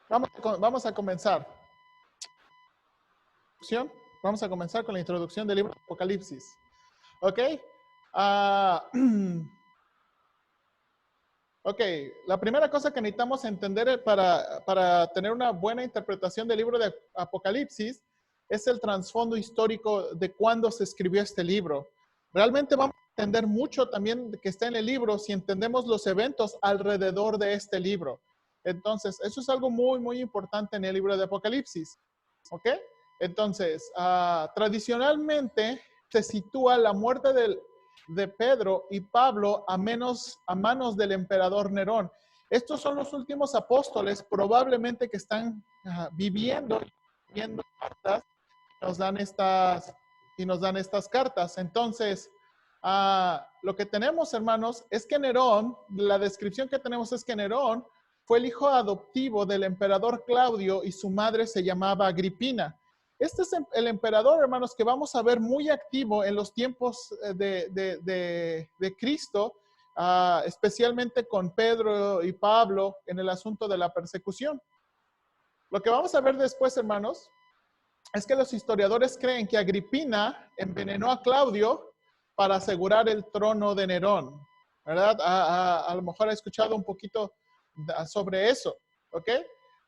Vamos a comenzar. Vamos a comenzar con la introducción del libro de Apocalipsis. ¿Ok? Ok, la primera cosa que necesitamos entender para tener una buena interpretación del libro de Apocalipsis es el trasfondo histórico de cuándo se escribió este libro. Realmente vamos a entender mucho también que está en el libro si entendemos los eventos alrededor de este libro. Entonces, eso es algo muy, muy importante en el libro de Apocalipsis. ¿Ok? Entonces, tradicionalmente se sitúa la muerte de Pedro y Pablo a manos del emperador Nerón. Estos son los últimos apóstoles probablemente que están viviendo cartas y nos dan estas cartas. Entonces, lo que tenemos, hermanos, es que Nerón, la descripción que tenemos es que Nerón fue el hijo adoptivo del emperador Claudio y su madre se llamaba Agripina. Este es el emperador, hermanos, que vamos a ver muy activo en los tiempos de Cristo, especialmente con Pedro y Pablo en el asunto de la persecución. Lo que vamos a ver después, hermanos, es que los historiadores creen que Agripina envenenó a Claudio para asegurar el trono de Nerón, ¿verdad? A lo mejor he escuchado un poquito sobre eso, ¿ok?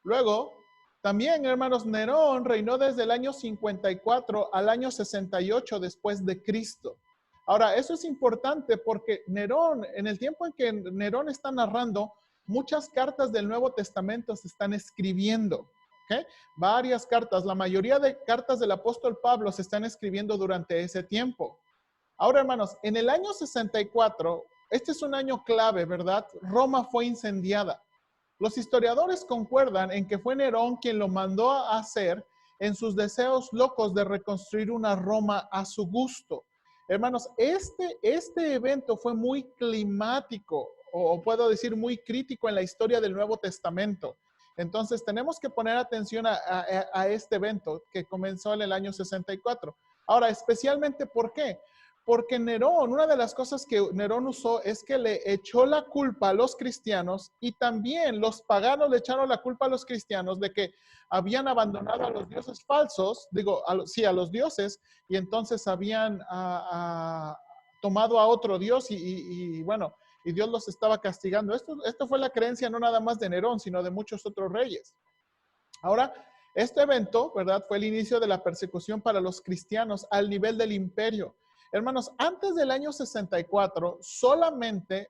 Luego, también, hermanos, Nerón reinó desde el año 54 al año 68 después de Cristo. Ahora, eso es importante porque Nerón, en el tiempo en que Nerón está narrando, muchas cartas del Nuevo Testamento se están escribiendo. ¿Okay? Varias cartas, la mayoría de cartas del apóstol Pablo se están escribiendo durante ese tiempo. Ahora, hermanos, en el año 64, este es un año clave, ¿verdad? Roma fue incendiada. Los historiadores concuerdan en que fue Nerón quien lo mandó a hacer en sus deseos locos de reconstruir una Roma a su gusto. Hermanos, este evento fue muy climático, o puedo decir muy crítico en la historia del Nuevo Testamento. Entonces, tenemos que poner atención a este evento que comenzó en el año 64. Ahora, especialmente, ¿por qué? Porque Nerón, una de las cosas que Nerón usó es que le echó la culpa a los cristianos y también los paganos le echaron la culpa a los cristianos de que habían abandonado a los dioses falsos, a los dioses, y entonces habían tomado a otro dios y Dios los estaba castigando. Esto fue la creencia no nada más de Nerón, sino de muchos otros reyes. Ahora, este evento, ¿verdad? Fue el inicio de la persecución para los cristianos al nivel del imperio. Hermanos, antes del año 64, solamente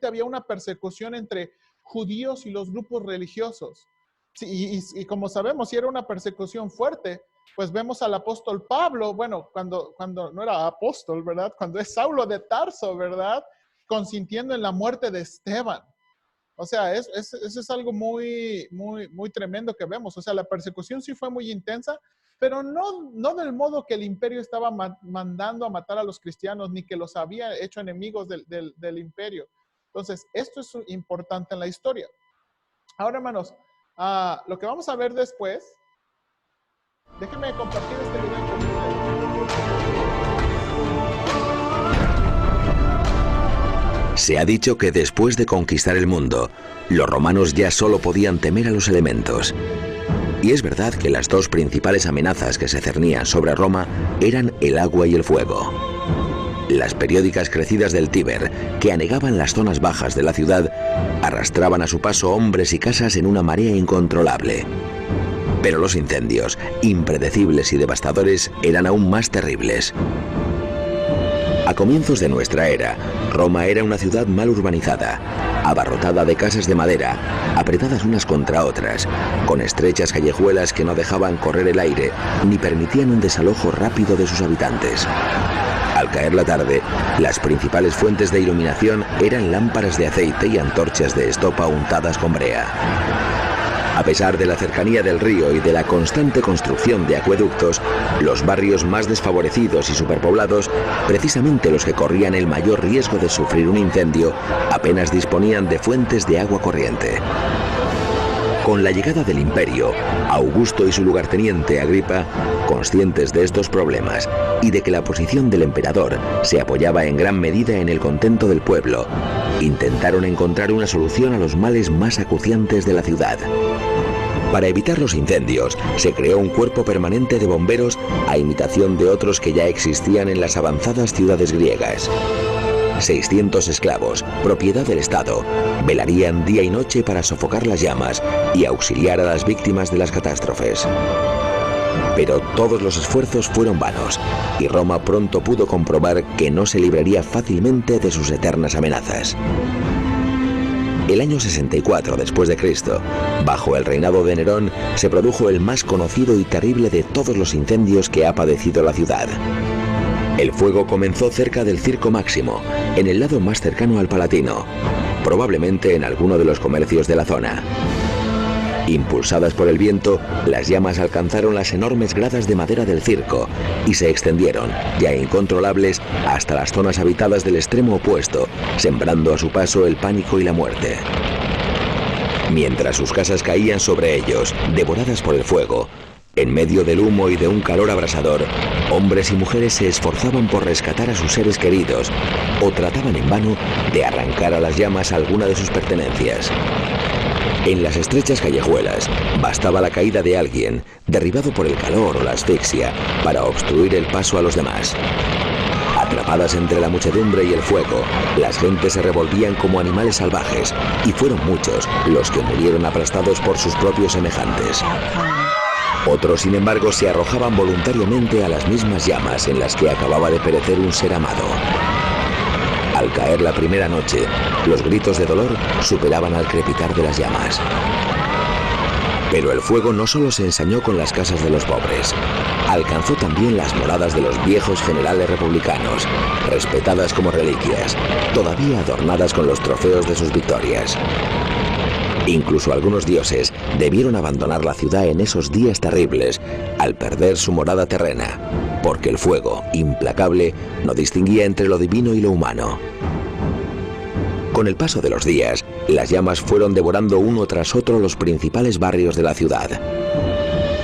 había una persecución entre judíos y los grupos religiosos. Sí, y como sabemos, si era una persecución fuerte, pues vemos al apóstol Pablo, bueno, cuando no era apóstol, ¿verdad? Cuando es Saulo de Tarso, ¿verdad? Consintiendo en la muerte de Esteban. O sea, eso es algo muy, muy, muy tremendo que vemos. O sea, la persecución sí fue muy intensa, pero no del modo que el imperio estaba mandando a matar a los cristianos, ni que los había hecho enemigos del imperio. Entonces, esto es importante en la historia. Ahora, hermanos, lo que vamos a ver después, déjenme compartir este video con ustedes. Se ha dicho que después de conquistar el mundo, los romanos ya solo podían temer a los elementos. Y es verdad que las dos principales amenazas que se cernían sobre Roma eran el agua y el fuego. Las periódicas crecidas del Tíber, que anegaban las zonas bajas de la ciudad, arrastraban a su paso hombres y casas en una marea incontrolable. Pero los incendios, impredecibles y devastadores, eran aún más terribles. A comienzos de nuestra era, Roma era una ciudad mal urbanizada, abarrotada de casas de madera, apretadas unas contra otras, con estrechas callejuelas que no dejaban correr el aire, ni permitían un desalojo rápido de sus habitantes. Al caer la tarde, las principales fuentes de iluminación eran lámparas de aceite y antorchas de estopa untadas con brea. A pesar de la cercanía del río y de la constante construcción de acueductos, los barrios más desfavorecidos y superpoblados, precisamente los que corrían el mayor riesgo de sufrir un incendio, apenas disponían de fuentes de agua corriente. Con la llegada del imperio, Augusto y su lugarteniente Agripa, conscientes de estos problemas y de que la posición del emperador se apoyaba en gran medida en el contento del pueblo, intentaron encontrar una solución a los males más acuciantes de la ciudad. Para evitar los incendios, se creó un cuerpo permanente de bomberos a imitación de otros que ya existían en las avanzadas ciudades griegas. 600 esclavos, propiedad del Estado, velarían día y noche para sofocar las llamas y auxiliar a las víctimas de las catástrofes. Pero todos los esfuerzos fueron vanos, y Roma pronto pudo comprobar que no se libraría fácilmente de sus eternas amenazas. El año 64 después de Cristo, bajo el reinado de Nerón, se produjo el más conocido y terrible de todos los incendios que ha padecido la ciudad. El fuego comenzó cerca del Circo Máximo, en el lado más cercano al Palatino, probablemente en alguno de los comercios de la zona. Impulsadas por el viento, las llamas alcanzaron las enormes gradas de madera del circo y se extendieron, ya incontrolables, hasta las zonas habitadas del extremo opuesto, sembrando a su paso el pánico y la muerte. Mientras sus casas caían sobre ellos, devoradas por el fuego, en medio del humo y de un calor abrasador, hombres y mujeres se esforzaban por rescatar a sus seres queridos o trataban en vano de arrancar a las llamas alguna de sus pertenencias. En las estrechas callejuelas, bastaba la caída de alguien, derribado por el calor o la asfixia, para obstruir el paso a los demás. Atrapadas entre la muchedumbre y el fuego, las gentes se revolvían como animales salvajes, y fueron muchos los que murieron aplastados por sus propios semejantes. Otros, sin embargo, se arrojaban voluntariamente a las mismas llamas en las que acababa de perecer un ser amado. Al caer la primera noche, los gritos de dolor superaban al crepitar de las llamas. Pero el fuego no solo se ensañó con las casas de los pobres, alcanzó también las moradas de los viejos generales republicanos, respetadas como reliquias, todavía adornadas con los trofeos de sus victorias. Incluso algunos dioses debieron abandonar la ciudad en esos días terribles al perder su morada terrena, porque el fuego, implacable, no distinguía entre lo divino y lo humano. Con el paso de los días, las llamas fueron devorando uno tras otro los principales barrios de la ciudad.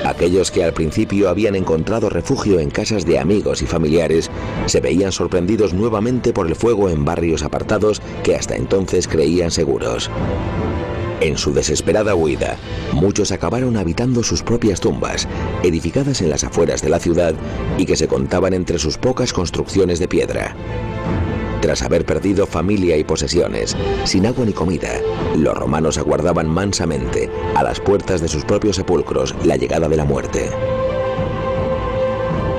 Aquellos que al principio habían encontrado refugio en casas de amigos y familiares se veían sorprendidos nuevamente por el fuego en barrios apartados que hasta entonces creían seguros. En su desesperada huida, muchos acabaron habitando sus propias tumbas, edificadas en las afueras de la ciudad y que se contaban entre sus pocas construcciones de piedra. Tras haber perdido familia y posesiones, sin agua ni comida, los romanos aguardaban mansamente, a las puertas de sus propios sepulcros, la llegada de la muerte.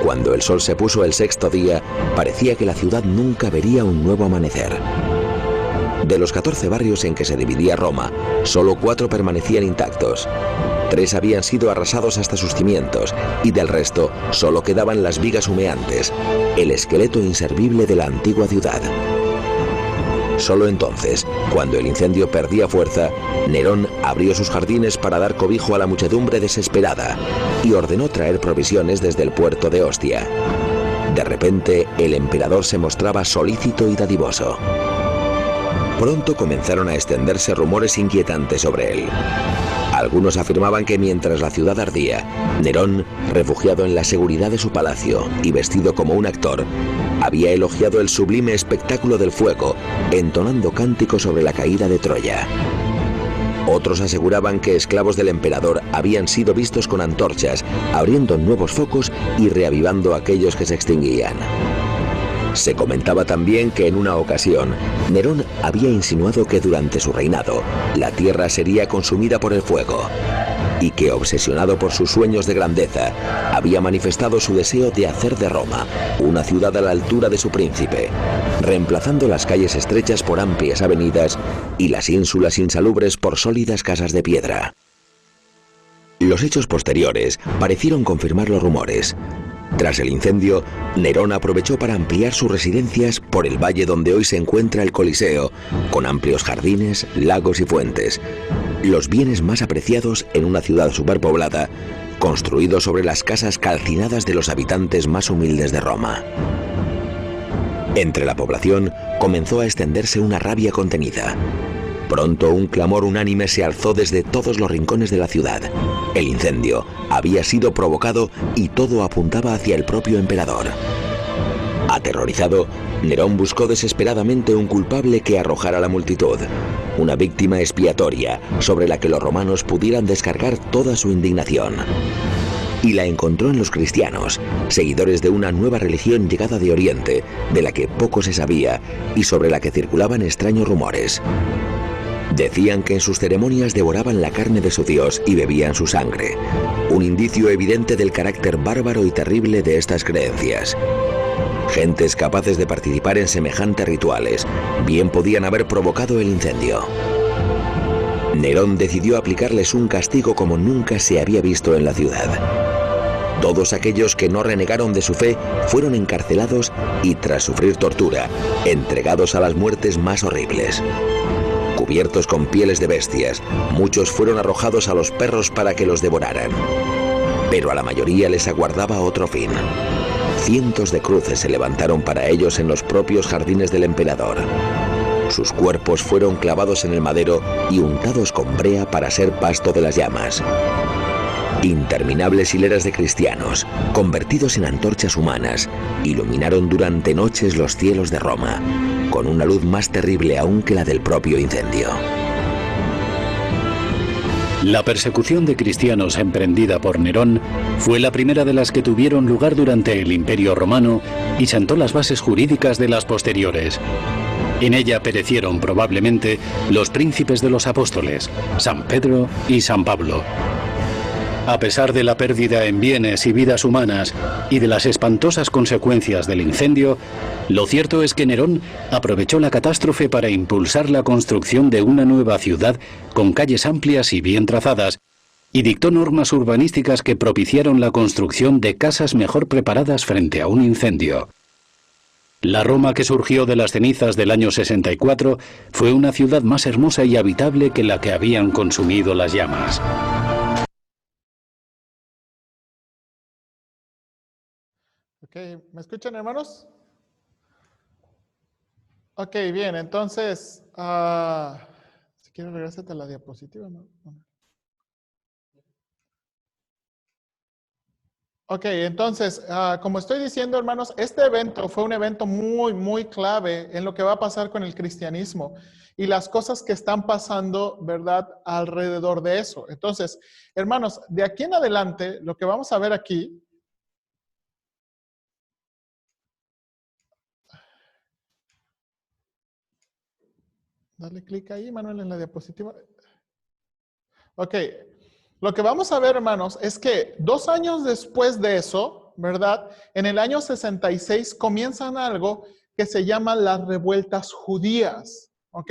Cuando el sol se puso el sexto día, parecía que la ciudad nunca vería un nuevo amanecer. De los 14 barrios en que se dividía Roma, solo 4 permanecían intactos. 3 habían sido arrasados hasta sus cimientos, y del resto solo quedaban las vigas humeantes, el esqueleto inservible de la antigua ciudad. Solo entonces, cuando el incendio perdía fuerza, Nerón abrió sus jardines para dar cobijo a la muchedumbre desesperada y ordenó traer provisiones desde el puerto de Ostia. De repente, el emperador se mostraba solícito y dadivoso. Pronto comenzaron a extenderse rumores inquietantes sobre él. Algunos afirmaban que mientras la ciudad ardía, Nerón, refugiado en la seguridad de su palacio y vestido como un actor, había elogiado el sublime espectáculo del fuego, entonando cánticos sobre la caída de Troya. Otros aseguraban que esclavos del emperador habían sido vistos con antorchas, abriendo nuevos focos y reavivando aquellos que se extinguían. Se comentaba también que en una ocasión, Nerón había insinuado que durante su reinado, la tierra sería consumida por el fuego, y que, obsesionado por sus sueños de grandeza, había manifestado su deseo de hacer de Roma una ciudad a la altura de su príncipe, reemplazando las calles estrechas por amplias avenidas y las ínsulas insalubres por sólidas casas de piedra. Los hechos posteriores parecieron confirmar los rumores. Tras el incendio, Nerón aprovechó para ampliar sus residencias por el valle donde hoy se encuentra el Coliseo, con amplios jardines, lagos y fuentes, los bienes más apreciados en una ciudad superpoblada, construido sobre las casas calcinadas de los habitantes más humildes de Roma. Entre la población comenzó a extenderse una rabia contenida. Pronto un clamor unánime se alzó desde todos los rincones de la ciudad. El incendio había sido provocado y todo apuntaba hacia el propio emperador. Aterrorizado, Nerón buscó desesperadamente un culpable que arrojara a la multitud, una víctima expiatoria sobre la que los romanos pudieran descargar toda su indignación. Y la encontró en los cristianos, seguidores de una nueva religión llegada de Oriente, de la que poco se sabía y sobre la que circulaban extraños rumores. Decían que en sus ceremonias devoraban la carne de su dios y bebían su sangre, un indicio evidente del carácter bárbaro y terrible de estas creencias. Gentes capaces de participar en semejantes rituales bien podían haber provocado el incendio. Nerón decidió aplicarles un castigo como nunca se había visto en la ciudad. Todos aquellos que no renegaron de su fe fueron encarcelados y, tras sufrir tortura, entregados a las muertes más horribles. Cubiertos con pieles de bestias, muchos fueron arrojados a los perros para que los devoraran. Pero a la mayoría les aguardaba otro fin. Cientos de cruces se levantaron para ellos en los propios jardines del emperador. Sus cuerpos fueron clavados en el madero y untados con brea para ser pasto de las llamas. Interminables hileras de cristianos, convertidos en antorchas humanas, iluminaron durante noches los cielos de Roma, con una luz más terrible aún que la del propio incendio. La persecución de cristianos emprendida por Nerón fue la primera de las que tuvieron lugar durante el Imperio Romano y sentó las bases jurídicas de las posteriores. En ella perecieron probablemente los príncipes de los apóstoles, San Pedro y San Pablo. A pesar de la pérdida en bienes y vidas humanas y de las espantosas consecuencias del incendio, lo cierto es que Nerón aprovechó la catástrofe para impulsar la construcción de una nueva ciudad con calles amplias y bien trazadas, y dictó normas urbanísticas que propiciaron la construcción de casas mejor preparadas frente a un incendio. La Roma que surgió de las cenizas del año 64 fue una ciudad más hermosa y habitable que la que habían consumido las llamas. Ok, ¿me escuchan, hermanos? Ok, bien, entonces, si quieres regresarte a la diapositiva, ¿no? Ok, entonces, como estoy diciendo, hermanos, este evento fue un evento muy, muy clave en lo que va a pasar con el cristianismo y las cosas que están pasando, ¿verdad?, alrededor de eso. Entonces, hermanos, de aquí en adelante, lo que vamos a ver aquí, dale clic ahí, Manuel, en la diapositiva. Ok, lo que vamos a ver, hermanos, es que 2 años después de eso, ¿verdad? En el año 66 comienzan algo que se llama las revueltas judías, ¿ok?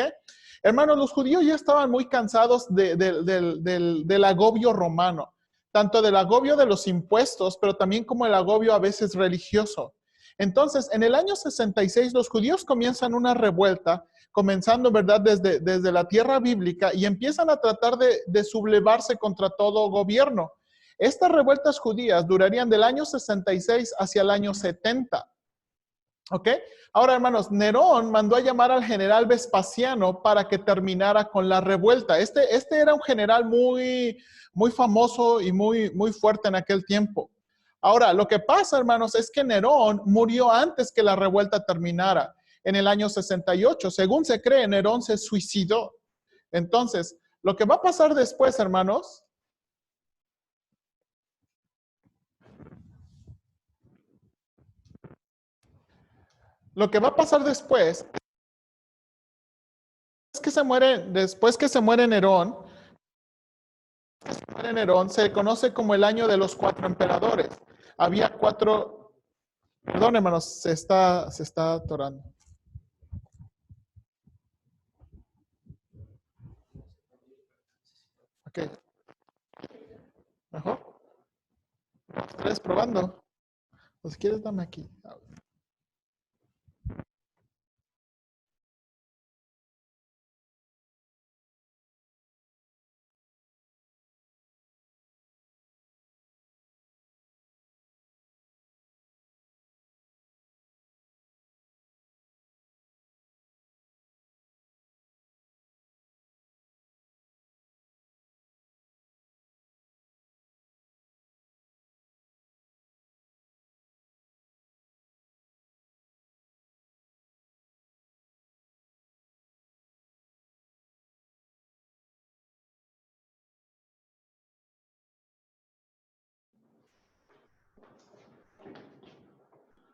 Hermanos, los judíos ya estaban muy cansados del agobio romano, tanto del agobio de los impuestos, pero también como el agobio a veces religioso. Entonces, en el año 66, los judíos comienzan una revuelta comenzando, ¿verdad?, desde la tierra bíblica y empiezan a tratar de sublevarse contra todo gobierno. Estas revueltas judías durarían del año 66 hacia el año 70. ¿Ok? Ahora, hermanos, Nerón mandó a llamar al general Vespasiano para que terminara con la revuelta. Este era un general muy, muy famoso y muy, muy fuerte en aquel tiempo. Ahora, lo que pasa, hermanos, es que Nerón murió antes que la revuelta terminara, en el año 68. Según se cree, Nerón se suicidó. Entonces, lo que va a pasar después, hermanos, lo que va a pasar después es que después que se muere Nerón, se conoce como el año de los 4 emperadores. Había 4, perdón, hermanos, se está atorando. Ok, mejor. 3 probando. Pues si quieres, dame aquí.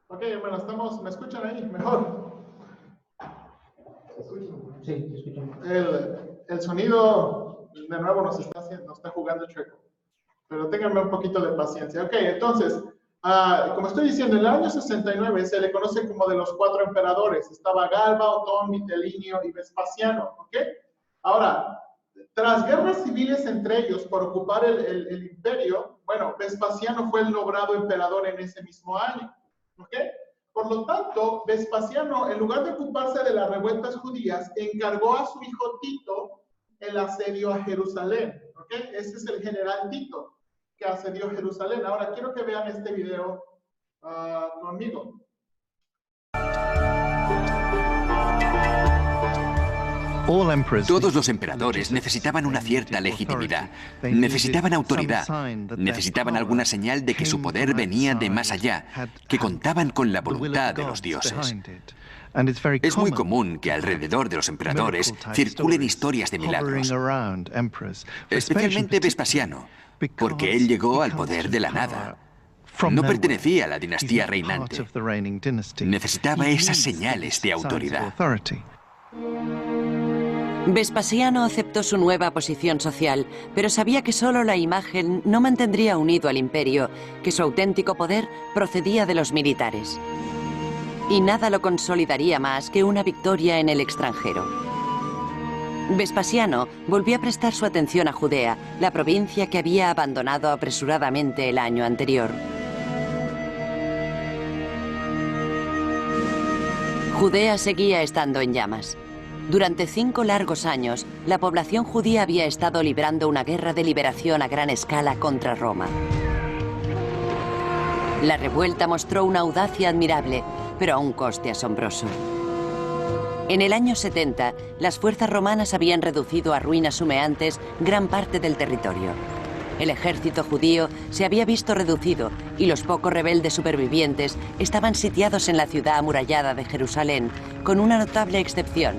Ok, hermano, ¿me escuchan ahí? Mejor. Sí, te escuchamos. El sonido, de nuevo, nos está jugando chueco. Pero ténganme un poquito de paciencia. Ok, entonces, como estoy diciendo, en el año 69 se le conoce como de los 4 emperadores. Estaba Galba, Otón, Vitelino y Vespasiano. Ok. Ahora, tras guerras civiles entre ellos por ocupar el imperio, bueno, Vespasiano fue el nombrado emperador en ese mismo año. ¿Ok? Por lo tanto, Vespasiano, en lugar de ocuparse de las revueltas judías, encargó a su hijo Tito el asedio a Jerusalén. ¿Ok? Ese es el general Tito que asedió Jerusalén. Ahora, quiero que vean este video conmigo. Todos los emperadores necesitaban una cierta legitimidad, necesitaban autoridad, necesitaban alguna señal de que su poder venía de más allá, que contaban con la voluntad de los dioses. Es muy común que alrededor de los emperadores circulen historias de milagros, especialmente Vespasiano, porque él llegó al poder de la nada. No pertenecía a la dinastía reinante. Necesitaba esas señales de autoridad. Vespasiano aceptó su nueva posición social, pero sabía que solo la imagen no mantendría unido al imperio, que su auténtico poder procedía de los militares. Y nada lo consolidaría más que una victoria en el extranjero. Vespasiano volvió a prestar su atención a Judea, la provincia que había abandonado apresuradamente el año anterior. Judea seguía estando en llamas. Durante 5 largos años, la población judía había estado librando una guerra de liberación a gran escala contra Roma. La revuelta mostró una audacia admirable, pero a un coste asombroso. En el año 70, las fuerzas romanas habían reducido a ruinas humeantes gran parte del territorio. El ejército judío se había visto reducido y los pocos rebeldes supervivientes estaban sitiados en la ciudad amurallada de Jerusalén, con una notable excepción.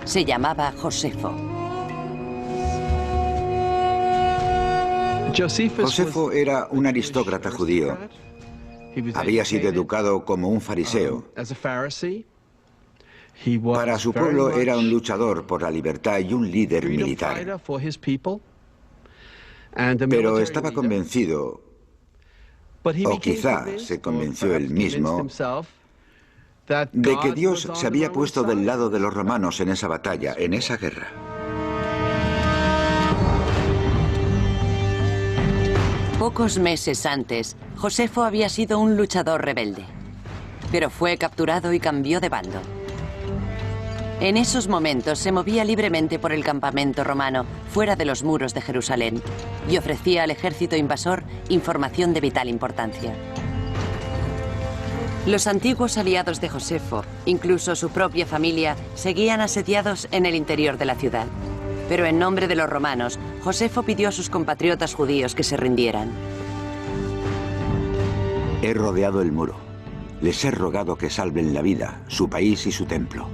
Se llamaba Josefo. Josefo era un aristócrata judío. Había sido educado como un fariseo. Para su pueblo era un luchador por la libertad y un líder militar. Pero estaba convencido, o quizá se convenció él mismo, de que Dios se había puesto del lado de los romanos en esa batalla, en esa guerra. Pocos meses antes, Josefo había sido un luchador rebelde, pero fue capturado y cambió de bando. En esos momentos se movía libremente por el campamento romano, fuera de los muros de Jerusalén, y ofrecía al ejército invasor información de vital importancia. Los antiguos aliados de Josefo, incluso su propia familia, seguían asediados en el interior de la ciudad. Pero en nombre de los romanos, Josefo pidió a sus compatriotas judíos que se rindieran. He rodeado el muro. Les he rogado que salven la vida, su país y su templo.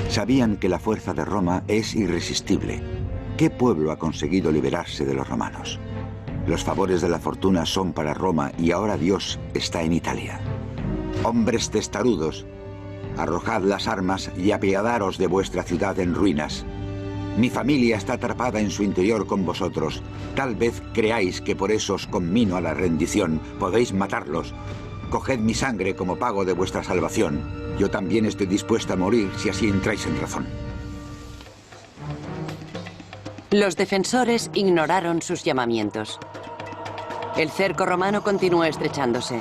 Sabían que la fuerza de Roma es irresistible. ¿Qué pueblo ha conseguido liberarse de los romanos? Los favores de la fortuna son para Roma y ahora Dios está en Italia. Hombres testarudos, arrojad las armas y apiadaros de vuestra ciudad en ruinas. Mi familia está atrapada en su interior con vosotros. Tal vez creáis que por eso os conmino a la rendición. Podéis matarlos. Coged mi sangre como pago de vuestra salvación. Yo también estoy dispuesto a morir si así entráis en razón. Los defensores ignoraron sus llamamientos. El cerco romano continuó estrechándose.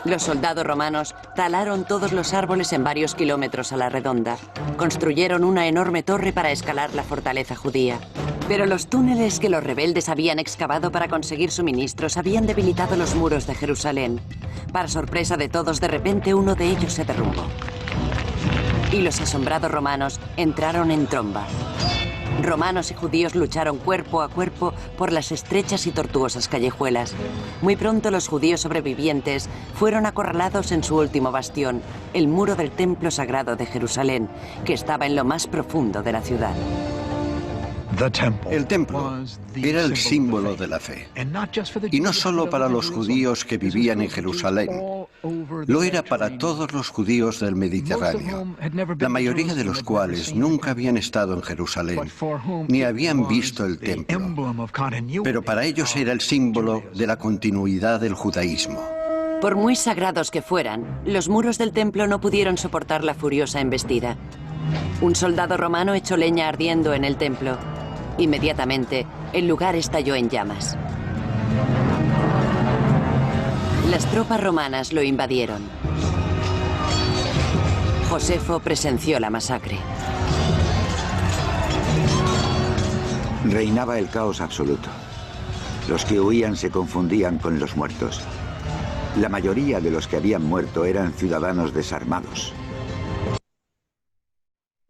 Los soldados romanos talaron todos los árboles en varios kilómetros a la redonda. Construyeron una enorme torre para escalar la fortaleza judía. Pero los túneles que los rebeldes habían excavado para conseguir suministros habían debilitado los muros de Jerusalén. Para sorpresa de todos, de repente uno de ellos se derrumbó. Y los asombrados romanos entraron en tromba. Romanos y judíos lucharon cuerpo a cuerpo por las estrechas y tortuosas callejuelas. Muy pronto los judíos sobrevivientes fueron acorralados en su último bastión, el muro del templo sagrado de Jerusalén, que estaba en lo más profundo de la ciudad. El templo era el símbolo de la fe, y no solo para los judíos que vivían en Jerusalén, Lo era para todos los judíos del Mediterráneo, la mayoría de los cuales nunca habían estado en Jerusalén, ni habían visto el templo. Pero para ellos era el símbolo de la continuidad del judaísmo. Por muy sagrados que fueran, los muros del templo no pudieron soportar la furiosa embestida. Un soldado romano echó leña ardiendo en el templo. Inmediatamente, el lugar estalló en llamas. Las tropas romanas lo invadieron. Josefo presenció la masacre. Reinaba el caos absoluto. Los que huían se confundían con los muertos. La mayoría de los que habían muerto eran ciudadanos desarmados.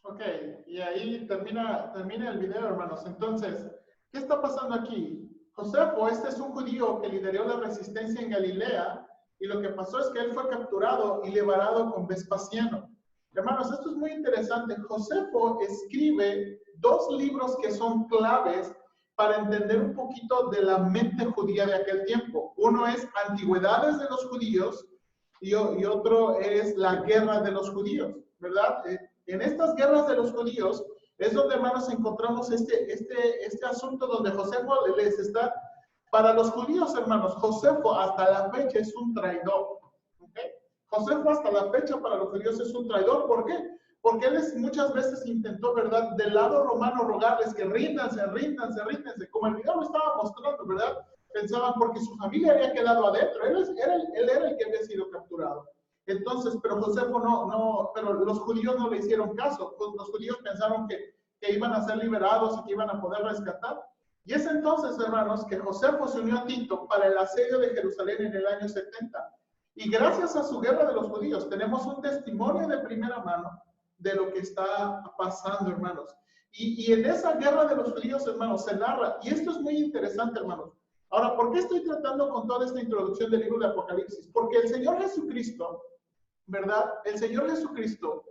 Ok, y ahí termina el video, hermanos. Entonces, ¿qué está pasando aquí? Josefo, este es un judío que lideró la resistencia en Galilea, y lo que pasó es que él fue capturado y liberado con Vespasiano. Hermanos, esto es muy interesante. Josefo escribe 2 libros que son claves para entender un poquito de la mente judía de aquel tiempo. Uno es Antigüedades de los Judíos y otro es La Guerra de los Judíos, ¿verdad? En estas guerras de los judíos es donde, hermanos, encontramos este asunto donde Josefo les está... Para los judíos, hermanos, Josefo hasta la fecha es un traidor. ¿Okay? Josefo hasta la fecha para los judíos es un traidor. ¿Por qué? Porque él muchas veces intentó, ¿verdad?, del lado romano rogarles que ríndanse. Como el video lo estaba mostrando, ¿verdad? Pensaban porque su familia había quedado adentro. Él era el que había sido capturado. Entonces, pero Josefo pero los judíos no le hicieron caso. Los judíos pensaron que iban a ser liberados y que iban a poder rescatar. Y es entonces, hermanos, que Josefo se unió a Tito para el asedio de Jerusalén en el año 70. Y gracias a su guerra de los judíos, tenemos un testimonio de primera mano de lo que está pasando, hermanos. Y en esa guerra de los judíos, hermanos, se narra, y esto es muy interesante, hermanos. Ahora, ¿por qué estoy tratando con toda esta introducción del libro de Apocalipsis? Porque el Señor Jesucristo, ¿verdad? El Señor Jesucristo,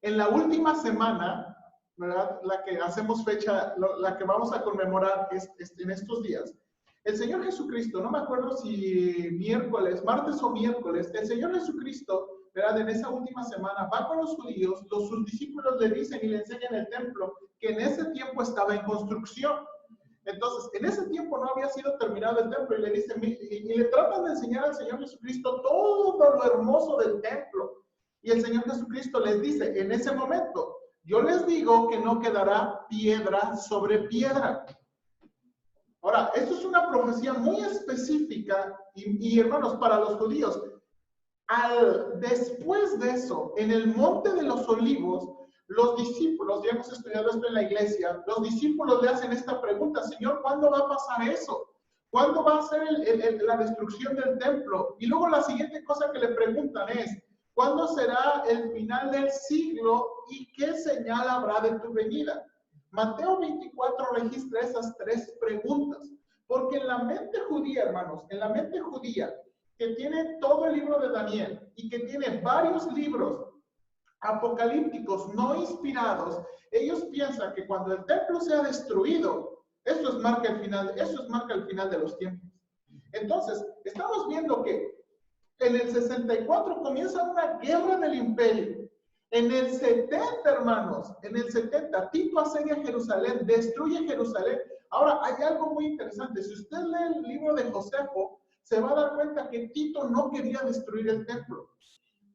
en la última semana, ¿verdad?, la que hacemos fecha, la que vamos a conmemorar en estos días, el Señor Jesucristo, no me acuerdo si martes o miércoles, el Señor Jesucristo, ¿verdad?, en esa última semana va con los judíos, sus discípulos le dicen y le enseñan el templo, que en ese tiempo estaba en construcción. Entonces, en ese tiempo no había sido terminado el templo, y le dicen, y le tratan de enseñar al Señor Jesucristo todo lo hermoso del templo. Y el Señor Jesucristo les dice, en ese momento, yo les digo que no quedará piedra sobre piedra. Ahora, esto es una profecía muy específica y hermanos, para los judíos. Después de eso, en el Monte de los Olivos, los discípulos, ya hemos estudiado esto en la iglesia, los discípulos le hacen esta pregunta, Señor, ¿cuándo va a pasar eso? ¿Cuándo va a ser la destrucción del templo? Y luego la siguiente cosa que le preguntan es, ¿cuándo será el final del siglo y qué señal habrá de tu venida? Mateo 24 registra esas 3 preguntas, porque en la mente judía, hermanos, en la mente judía, que tiene todo el libro de Daniel y que tiene varios libros apocalípticos no inspirados, ellos piensan que cuando el templo sea destruido, eso marca el final de los tiempos. Entonces, estamos viendo que en el 64 comienza una guerra del imperio. En el 70, hermanos, en el 70, Tito asedia Jerusalén, destruye Jerusalén. Ahora, hay algo muy interesante. Si usted lee el libro de Josefo, se va a dar cuenta que Tito no quería destruir el templo.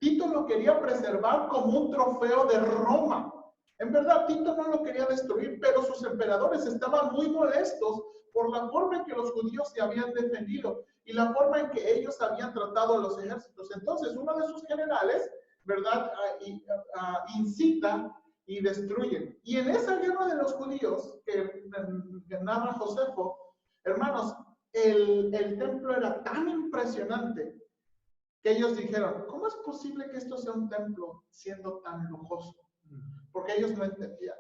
Tito lo quería preservar como un trofeo de Roma. En verdad, Tito no lo quería destruir, pero sus emperadores estaban muy molestos por la forma en que los judíos se habían defendido y la forma en que ellos habían tratado a los ejércitos. Entonces, uno de sus generales, ¿verdad?, incita y destruyen. Y en esa guerra de los judíos que narra Josefo, hermanos, el templo era tan impresionante que ellos dijeron, ¿cómo es posible que esto sea un templo siendo tan lujoso? Porque ellos no entendían.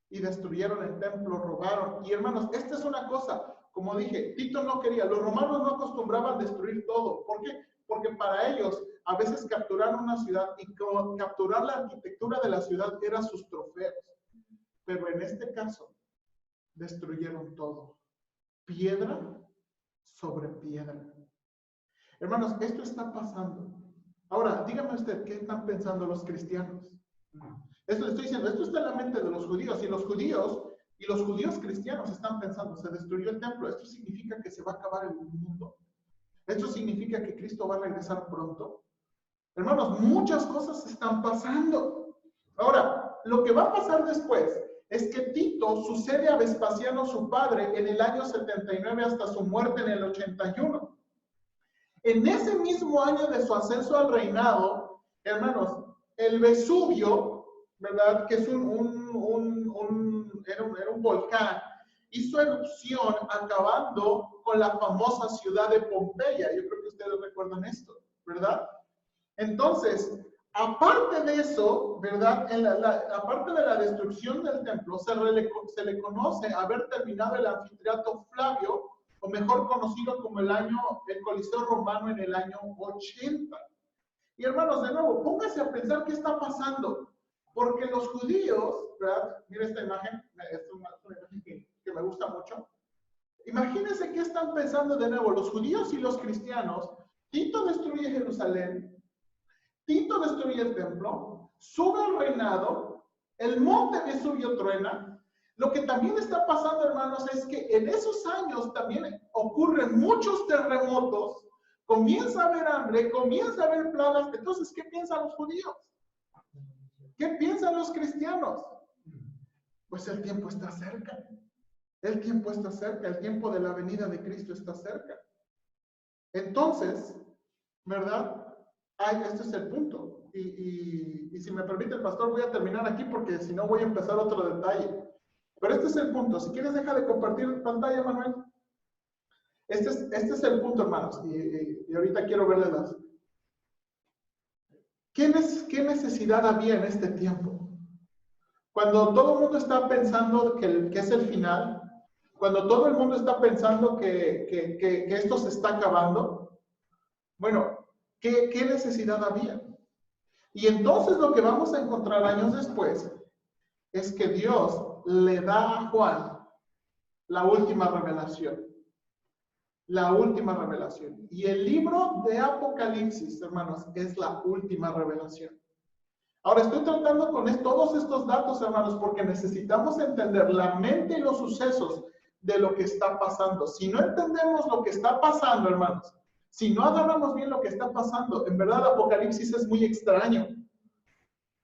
Y destruyeron el templo, robaron. Y hermanos, esta es una cosa, como dije, Tito no quería, los romanos no acostumbraban a destruir todo. ¿Por qué? Porque para ellos, a veces capturar una ciudad y capturar la arquitectura de la ciudad eran sus trofeos. Pero en este caso, destruyeron todo. Piedra sobre piedra. Hermanos, esto está pasando. Ahora, dígame usted, ¿qué están pensando los cristianos? Esto le estoy diciendo, esto está en la mente de los judíos, y los judíos cristianos están pensando, se destruyó el templo, esto significa que se va a acabar el mundo. Esto significa que Cristo va a regresar pronto. Hermanos, muchas cosas están pasando. Ahora, lo que va a pasar después es que Tito sucede a Vespasiano, su padre, en el año 79 hasta su muerte en el 81. En ese mismo año de su ascenso al reinado, hermanos, el Vesubio, ¿verdad? Que es era un volcán, hizo erupción acabando con la famosa ciudad de Pompeya. Yo creo que ustedes recuerdan esto, ¿verdad? Entonces, aparte de eso, ¿verdad? Aparte de la destrucción del templo, se le conoce haber terminado el anfiteatro Flavio, o mejor conocido como el Coliseo Romano en el año 80. Y hermanos, de nuevo, pónganse a pensar qué está pasando. Porque los judíos, ¿verdad? Mira esta imagen, es una imagen que me gusta mucho. Imagínense qué están pensando de nuevo los judíos y los cristianos. Tito destruye Jerusalén, Tito destruye el templo, sube al reinado, el monte Vesubio truena. Lo que también está pasando, hermanos, es que en esos años también ocurren muchos terremotos, comienza a haber hambre, comienza a haber plagas. Entonces, ¿qué piensan los judíos? ¿Qué piensan los cristianos? Pues el tiempo está cerca. El tiempo está cerca. El tiempo de la venida de Cristo está cerca. Entonces, ¿verdad? Este es el punto. Y si me permite el pastor, voy a terminar aquí porque si no voy a empezar otro detalle. Pero este es el punto. Si quieres, deja de compartir pantalla, Manuel. Este es el punto, hermanos. Y ahorita quiero verles las... ¿Qué necesidad había en este tiempo? Cuando todo el mundo está pensando que es el final, cuando todo el mundo está pensando que esto se está acabando, bueno, ¿qué necesidad había? Y entonces lo que vamos a encontrar años después es que Dios le da a Juan la última revelación. La última revelación. Y el libro de Apocalipsis, hermanos, es la última revelación. Ahora estoy tratando con todos estos datos, hermanos, porque necesitamos entender la mente y los sucesos de lo que está pasando. Si no entendemos lo que está pasando, hermanos, si no agarramos bien lo que está pasando, en verdad Apocalipsis es muy extraño.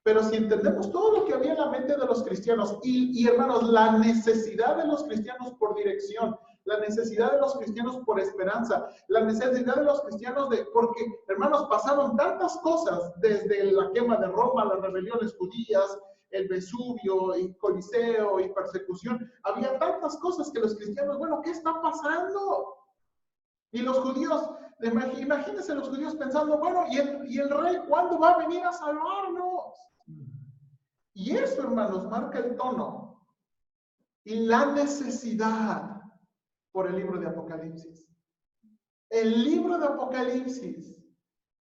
Pero si entendemos todo lo que había en la mente de los cristianos y hermanos, la necesidad de los cristianos por dirección, la necesidad de los cristianos por esperanza, la necesidad de los cristianos porque, hermanos, pasaron tantas cosas desde la quema de Roma, las rebeliones judías, el Vesubio, y Coliseo, y persecución. Había tantas cosas que los cristianos, bueno, ¿qué está pasando? Y los judíos, imagínense los judíos pensando, bueno, ¿y el rey cuándo va a venir a salvarnos? Y eso, hermanos, marca el tono y la necesidad por el libro de Apocalipsis. El libro de Apocalipsis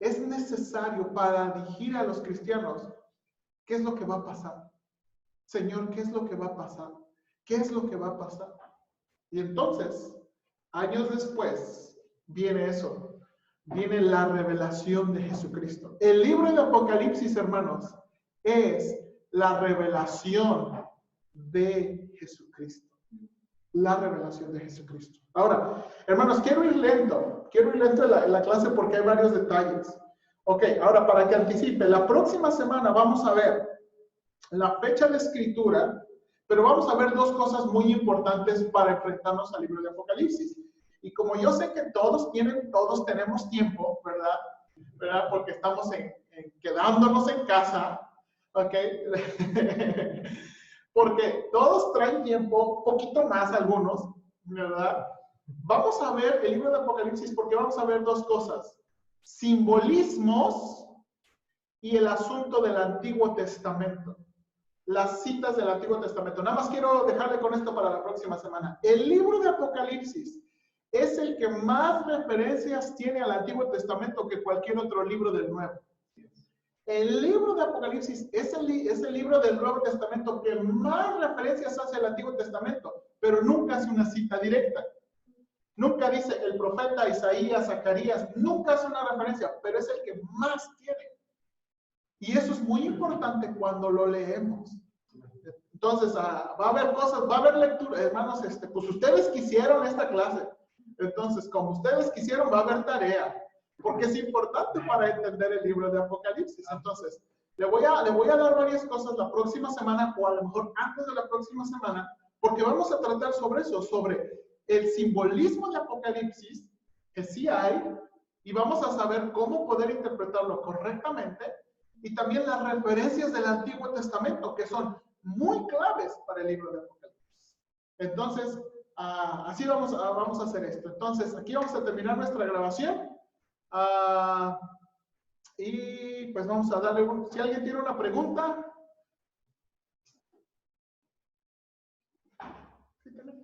es necesario para dirigir a los cristianos qué es lo que va a pasar. Señor, ¿qué es lo que va a pasar? ¿Qué es lo que va a pasar? Y entonces, años después, viene eso. Viene la revelación de Jesucristo. El libro de Apocalipsis, hermanos, es la revelación de Jesucristo. La revelación de Jesucristo. Ahora, hermanos, quiero ir lento en la clase porque hay varios detalles. Ok, ahora para que anticipe, la próxima semana vamos a ver la fecha de escritura, pero vamos a ver dos cosas muy importantes para enfrentarnos al libro de Apocalipsis. Y como yo sé que todos tenemos tiempo, ¿verdad? Porque estamos quedándonos en casa, ¿ok? Porque todos traen tiempo, poquito más algunos, ¿verdad? Vamos a ver el libro de Apocalipsis porque vamos a ver dos cosas. Simbolismos y el asunto del Antiguo Testamento. Las citas del Antiguo Testamento. Nada más quiero dejarle con esto para la próxima semana. El libro de Apocalipsis es el que más referencias tiene al Antiguo Testamento que cualquier otro libro del Nuevo. El libro de Apocalipsis es el libro del Nuevo Testamento que más referencias hace al Antiguo Testamento, pero nunca hace una cita directa. Nunca dice el profeta Isaías, Zacarías, nunca hace una referencia, pero es el que más tiene. Y eso es muy importante cuando lo leemos. Entonces, va a haber cosas, va a haber lectura, hermanos, pues ustedes quisieron esta clase. Entonces, como ustedes quisieron, va a haber tarea, porque es importante para entender el libro de Apocalipsis. Entonces, le voy a dar varias cosas la próxima semana, o a lo mejor antes de la próxima semana, porque vamos a tratar sobre eso, sobre el simbolismo de Apocalipsis, que sí hay, y vamos a saber cómo poder interpretarlo correctamente, y también las referencias del Antiguo Testamento, que son muy claves para el libro de Apocalipsis. Entonces, así vamos a hacer esto. Entonces, aquí vamos a terminar nuestra grabación. Y pues vamos a darle si alguien tiene una pregunta.